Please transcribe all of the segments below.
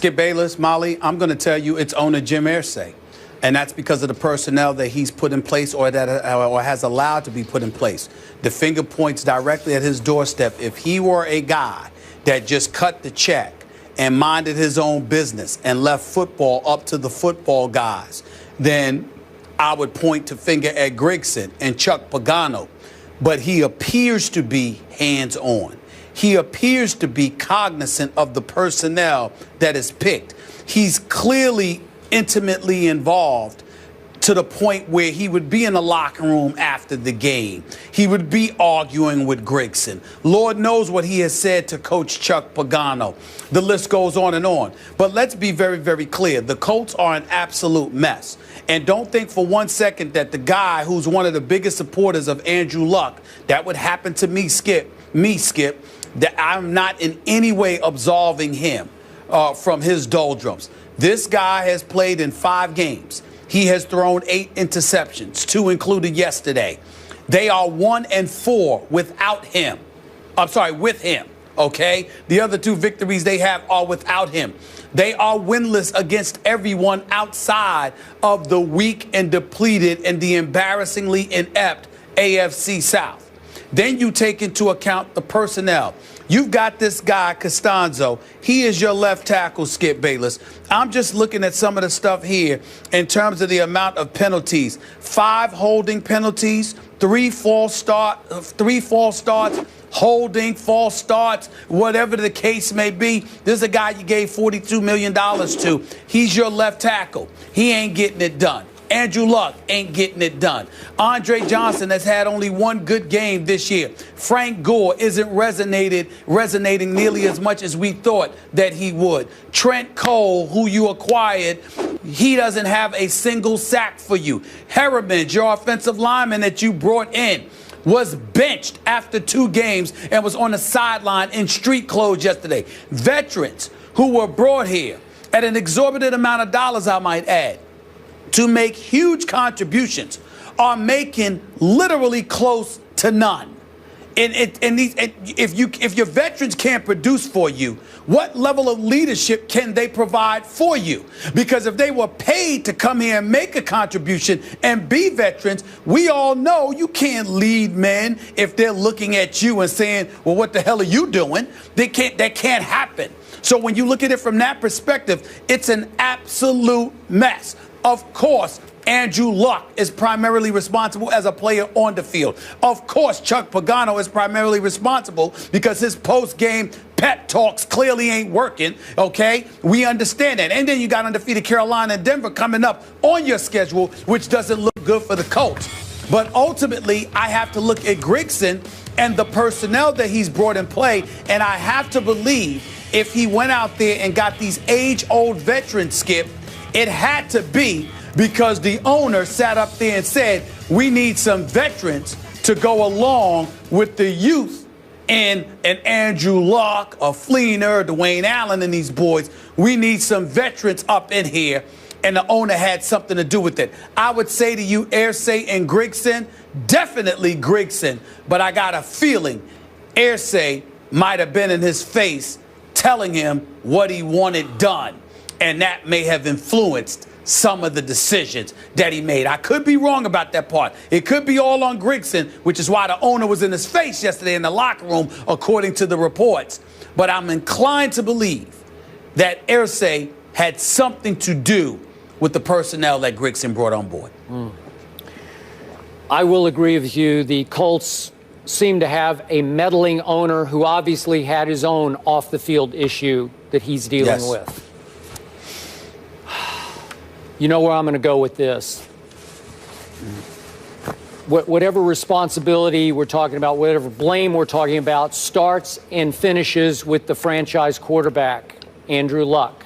Skip Bayless, Molly, I'm going to tell you it's owner Jim Irsay. And that's because of the personnel that he's put in place or has allowed to be put in place. The finger points directly at his doorstep. If he were a guy that just cut the check and minded his own business and left football up to the football guys, then I would point to finger at Grigson and Chuck Pagano. But he appears to be hands-on. He appears to be cognizant of the personnel that is picked. He's clearly intimately involved to the point where he would be in the locker room after the game. He would be arguing with Grigson. Lord knows what he has said to Coach Chuck Pagano. The list goes on and on. But let's be very, very clear. The Colts are an absolute mess. And don't think for 1 second that the guy who's one of the biggest supporters of Andrew Luck, that would happen to me, Skip, that I'm not in any way absolving him from his doldrums. This guy has played in 5 games. He has thrown 8 interceptions, 2 included yesterday. They are 1-4 without him. With him, okay? The other 2 victories they have are without him. They are winless against everyone outside of the weak and depleted and the embarrassingly inept AFC South. Then you take into account the personnel. You've got this guy, Costanzo. He is your left tackle, Skip Bayless. I'm just looking at some of the stuff here in terms of the amount of penalties. 5 holding penalties, 3 false starts, holding, false starts, whatever the case may be. This is a guy you gave $42 million to. He's your left tackle. He ain't getting it done. Andrew Luck ain't getting it done. Andre Johnson has had only 1 good game this year. Frank Gore isn't resonating nearly as much as we thought that he would. Trent Cole, who you acquired, he doesn't have a single sack for you. Harriman, your offensive lineman that you brought in, was benched after 2 games and was on the sideline in street clothes yesterday. Veterans who were brought here at an exorbitant amount of dollars, I might add, to make huge contributions, are making literally close to none. And if your veterans can't produce for you, what level of leadership can they provide for you? Because if they were paid to come here and make a contribution and be veterans, we all know you can't lead men if they're looking at you and saying, well, what the hell are you doing? That can't happen. So when you look at it from that perspective, it's an absolute mess. Of course, Andrew Luck is primarily responsible as a player on the field. Of course, Chuck Pagano is primarily responsible because his post-game pep talks clearly ain't working, okay? We understand that. And then you got undefeated Carolina and Denver coming up on your schedule, which doesn't look good for the Colts. But ultimately, I have to look at Grigson and the personnel that he's brought in play, and I have to believe if he went out there and got these age-old veterans, Skip, it had to be because the owner sat up there and said, we need some veterans to go along with the youth and an Andrew Luck, a Fleener, Dwayne Allen, and these boys. We need some veterans up in here, and the owner had something to do with it. I would say to you, Irsay and Grigson, definitely Grigson, but I got a feeling Irsay might have been in his face telling him what he wanted done. And that may have influenced some of the decisions that he made. I could be wrong about that part. It could be all on Grigson, which is why the owner was in his face yesterday in the locker room, according to the reports. But I'm inclined to believe that Irsay had something to do with the personnel that Grigson brought on board. I will agree with you. The Colts seem to have a meddling owner who obviously had his own off-the-field issue that he's dealing with. You know where I'm going to go with this. Whatever responsibility we're talking about, whatever blame we're talking about, starts and finishes with the franchise quarterback, Andrew Luck.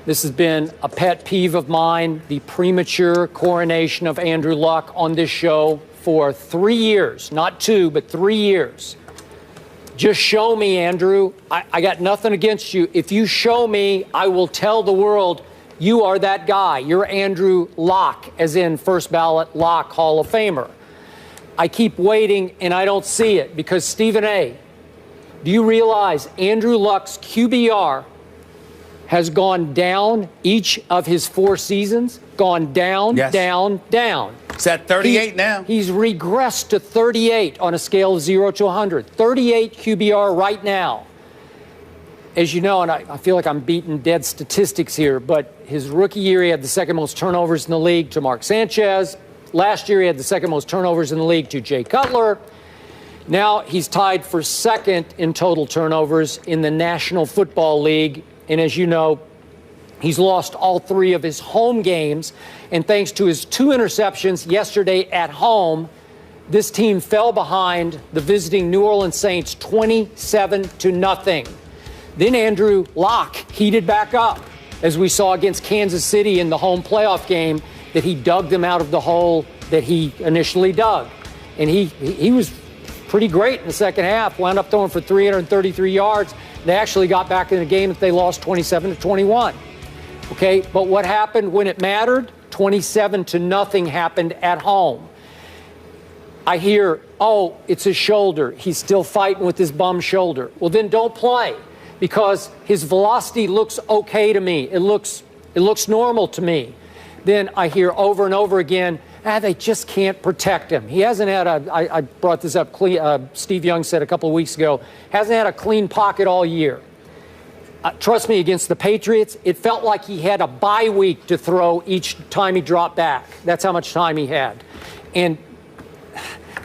This has been a pet peeve of mine, the premature coronation of Andrew Luck on this show for 3 years, not 2, but 3 years. Just show me, Andrew. I got nothing against you. If you show me, I will tell the world you are that guy. You're Andrew Luck, as in first ballot Luck Hall of Famer. I keep waiting, and I don't see it because, Stephen A., do you realize Andrew Luck's QBR has gone down each of his 4 seasons, gone down, Yes. down, down. It's at 38 now. He's regressed to 38 on a scale of 0 to 100. 38 QBR right now. As you know, and I feel like I'm beating dead statistics here, but his rookie year, he had the second most turnovers in the league to Mark Sanchez. Last year, he had the second most turnovers in the league to Jay Cutler. Now he's tied for second in total turnovers in the National Football League. And as you know, he's lost all 3 of his home games. And thanks to his 2 interceptions yesterday at home, this team fell behind the visiting New Orleans Saints 27-0. Then Andrew Luck heated back up, as we saw against Kansas City in the home playoff game, that he dug them out of the hole that he initially dug. And he was pretty great in the second half, wound up throwing for 333 yards. They actually got back in the game that they lost 27-21. Okay, but what happened when it mattered? 27-0 happened at home. I hear, oh, it's his shoulder. He's still fighting with his bum shoulder. Well, then don't play, because his velocity looks okay to me. It looks normal to me. Then I hear over and over again, they just can't protect him. He hasn't had I brought this up, Steve Young said a couple of weeks ago, hasn't had a clean pocket all year. Trust me, against the Patriots, it felt like he had a bye week to throw each time he dropped back. That's how much time he had. And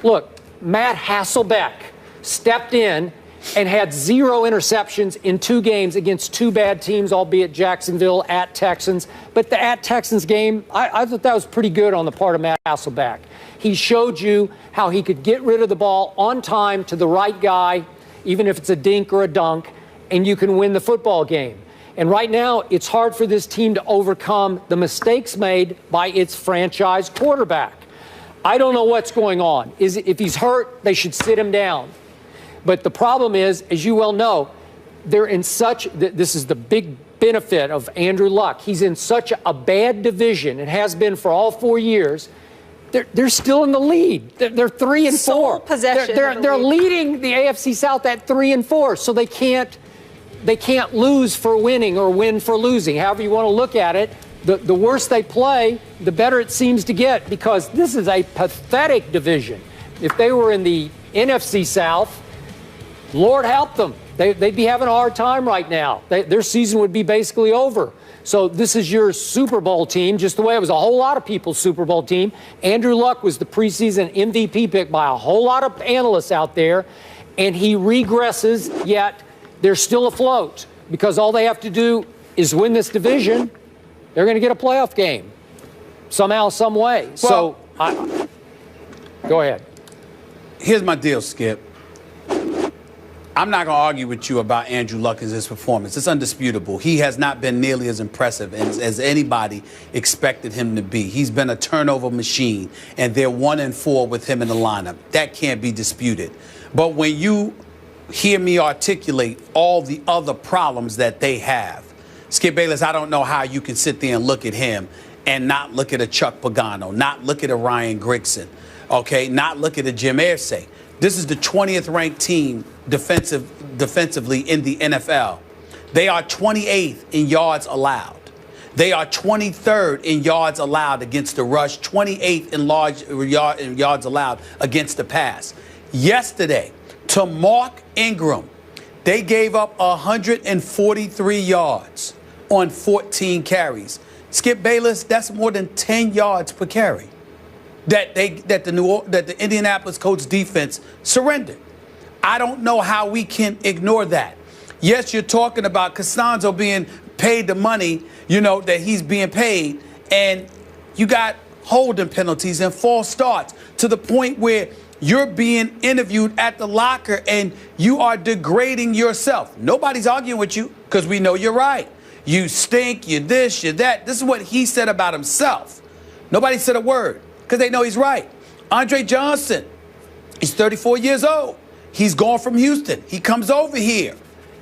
look, Matt Hasselbeck stepped in and had 0 interceptions in 2 games against 2 bad teams, albeit Jacksonville at Texans. But the at Texans game, I thought that was pretty good on the part of Matt Hasselbeck. He showed you how he could get rid of the ball on time to the right guy, even if it's a dink or a dunk, and you can win the football game. And right now, it's hard for this team to overcome the mistakes made by its franchise quarterback. I don't know what's going on. If he's hurt, they should sit him down. But the problem is, as you well know, they're in such, this is the big benefit of Andrew Luck. He's in such a bad division, and has been for all 4 years. They're still in the lead. They're 3 and 4. Sole possession. They're leading the AFC South at 3 and 4, so they can't lose for winning or win for losing. However you want to look at it, the worse they play, the better it seems to get, because this is a pathetic division. If they were in the NFC South, Lord help them. They'd be having a hard time right now. Their season would be basically over. So this is your Super Bowl team, just the way it was a whole lot of people's Super Bowl team. Andrew Luck was the preseason MVP pick by a whole lot of analysts out there, and he regresses, yet they're still afloat, because all they have to do is win this division. They're going to get a playoff game somehow, some way. Well, go ahead. Here's my deal, Skip. I'm not going to argue with you about Andrew Luck and his performance. It's undisputable. He has not been nearly as impressive as anybody expected him to be. He's been a turnover machine, and they're 1 and 4 with him in the lineup. That can't be disputed. But when you hear me articulate all the other problems that they have, Skip Bayless, I don't know how you can sit there and look at him and not look at a Chuck Pagano, not look at a Ryan Grigson, okay, not look at a Jim Irsay. This is the 20th ranked team defensively in the NFL. They are 28th in yards allowed. They are 23rd in yards allowed against the rush, 28th in yards allowed against the pass. Yesterday, to Mark Ingram, they gave up 143 yards on 14 carries. Skip Bayless, that's more than 10 yards per carry that the Indianapolis Colts defense surrendered. I don't know how we can ignore that. Yes, you're talking about Costanzo being paid the money, that he's being paid, and you got holding penalties and false starts to the point where you're being interviewed at the locker and you are degrading yourself. Nobody's arguing with you, because we know you're right. You stink, you're this, you're that. This is what he said about himself. Nobody said a word, because they know he's right. Andre Johnson, he's 34 years old. He's gone from Houston. He comes over here.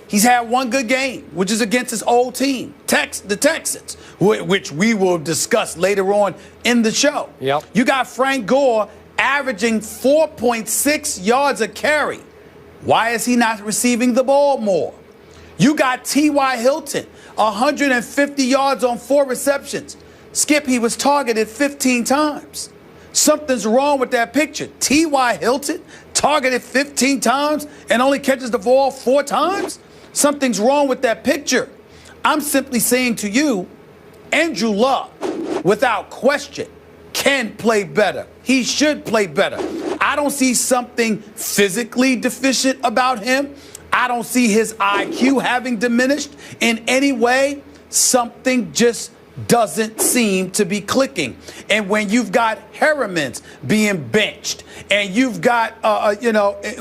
He's had one good game, which is against his old team, the Texans, which we will discuss later on in the show. Yep. You got Frank Gore averaging 4.6 yards a carry. Why is he not receiving the ball more? You got T.Y. Hilton, 150 yards on 4 receptions. Skip, he was targeted 15 times. Something's wrong with that picture. T.Y. Hilton targeted 15 times and only catches the ball 4 times? Something's wrong with that picture. I'm simply saying to you, Andrew Luck, without question, can play better. He should play better. I don't see something physically deficient about him. I don't see his IQ having diminished in any way. Something just doesn't seem to be clicking. And when you've got Harriman's being benched, and you've got,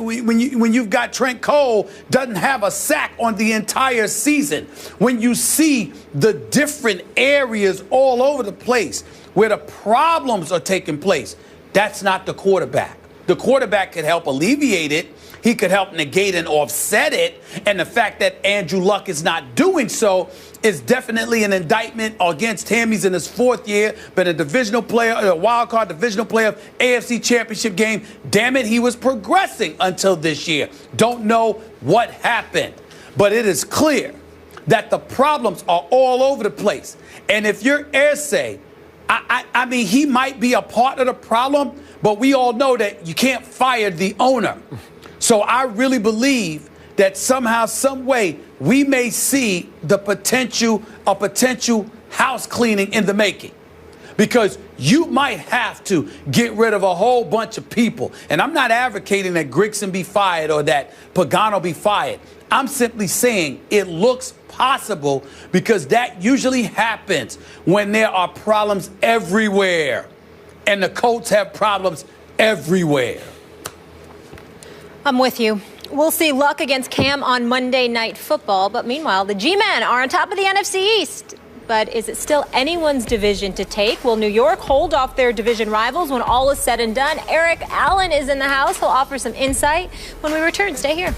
when you've got Trent Cole doesn't have a sack on the entire season, when you see the different areas all over the place where the problems are taking place, that's not the quarterback. The quarterback could help alleviate it. He could help negate and offset it. And the fact that Andrew Luck is not doing so is definitely an indictment against him. He's in his 4th year, been a divisional player, a wild card divisional player, AFC Championship game. Damn it, he was progressing until this year. Don't know what happened. But it is clear that the problems are all over the place. And if you're Irsay, I mean, he might be a part of the problem, but we all know that you can't fire the owner. So I really believe that somehow, some way, we may see a potential house cleaning in the making. Because you might have to get rid of a whole bunch of people. And I'm not advocating that Grigson be fired or that Pagano be fired. I'm simply saying it looks possible, because that usually happens when there are problems everywhere. And the Colts have problems everywhere. I'm with you. We'll see Luck against Cam on Monday Night Football. But meanwhile, the G-Men are on top of the NFC East. But is it still anyone's division to take? Will New York hold off their division rivals when all is said and done? Eric Allen is in the house. He'll offer some insight when we return. Stay here.